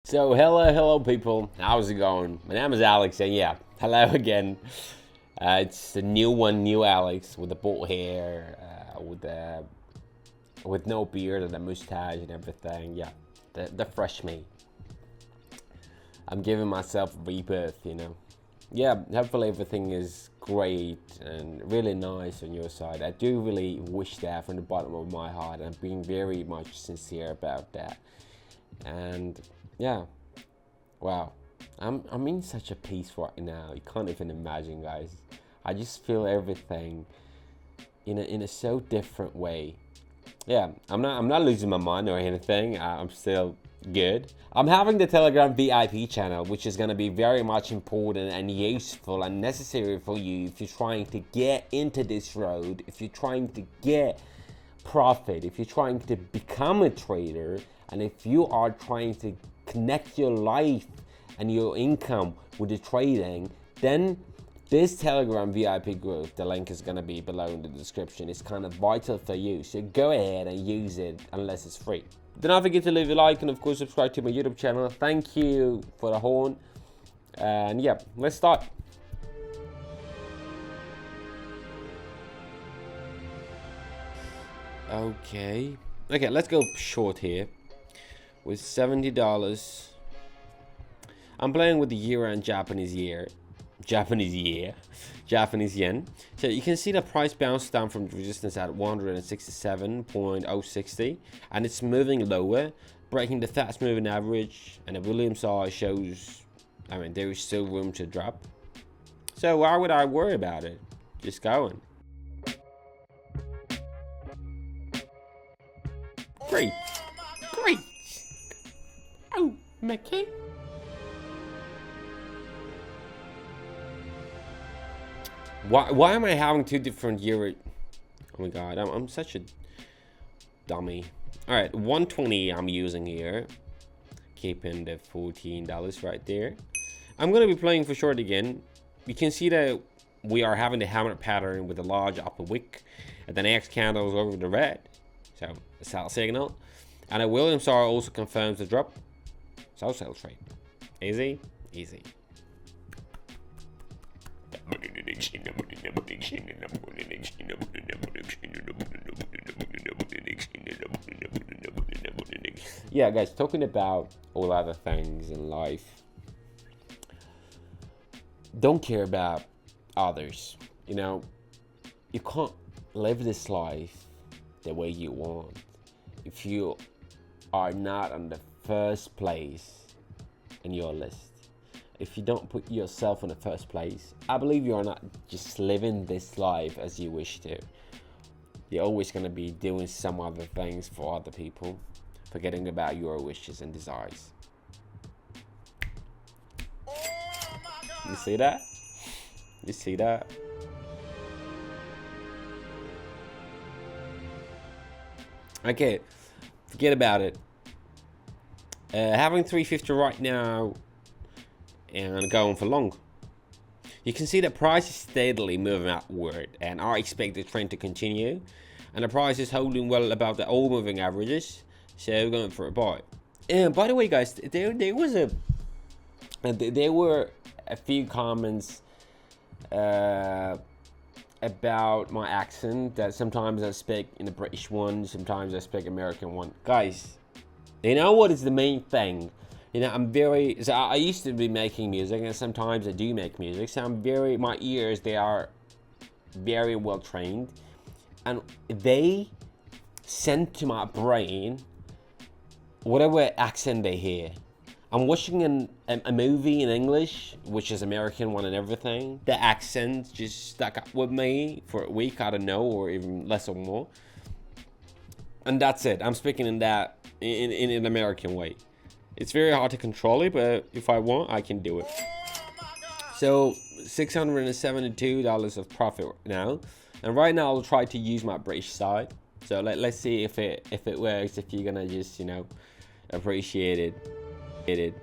So hello people, how's it going? My name is Alex, and yeah, hello again. It's the new Alex with the bald hair, with no beard and a mustache and everything. Yeah, the fresh me. I'm giving myself a rebirth, Yeah, hopefully everything is great and really nice on your side. I do really wish that from the bottom of my heart. I'm being very much sincere about that. And yeah, wow, I'm in such a peace right now. You can't even imagine, guys. I just feel everything in a so different way. Yeah, I'm not losing my mind or anything. I'm still good. I'm having the Telegram VIP channel, which is going to be very much important and useful and necessary for you if you're trying to get into this road, if you're trying to get profit, if you're trying to become a trader, and if you are trying to connect your life and your income with the trading, then this Telegram VIP group, the link is going to be below in the description. It's kind of vital for you, so go ahead and use it unless it's free. Do not forget to leave a like and of course subscribe to my YouTube channel. Thank you for the horn. And yeah, let's start. Okay, let's go short here with $70. I'm playing with the euro and Japanese yen. So you can see the price bounced down from resistance at 167.060, and it's moving lower, breaking the fast moving average, and the Williams Alligator shows, there is still room to drop. So why would I worry about it? Just going. Great. Oh, Mickey. Why am I having two different euro? Oh my god, I'm such a dummy. Alright, 120 I'm using here. Keeping the $14 right there. I'm gonna be playing for short again. You can see that we are having the hammer pattern with a large upper wick, and the next candle is over the red. So a sell signal. And a Williams Alligator also confirms the drop. So sell trade. Easy. Yeah, guys, talking about all other things in life, don't care about others. You can't live this life the way you want if you are not on the first place in your list. If you don't put yourself in the first place, I believe you are not just living this life as you wish to. You're always going to be doing some other things for other people, forgetting about your wishes and desires. You see that? Okay, forget about it. Having 350 right now and going for long. You can see the price is steadily moving upward, and I expect the trend to continue, and the price is holding well above the all moving averages, so we're going for a buy. And by the way, guys, there were a few comments about my accent, that sometimes I speak in the British one, sometimes I speak American one. Guys, you know what is the main thing? I used to be making music, and sometimes I do make music, so my ears, they are very well trained, and they send to my brain whatever accent they hear. I'm watching a movie in English, which is American one and everything. The accent just stuck up with me for a week, I don't know, or even less or more. And that's it. I'm speaking in that, in an American way. It's very hard to control it, but if I want, I can do it. So $672 of profit now, and right now I'll try to use my British side. So let's see if it works. If you're gonna just appreciate it.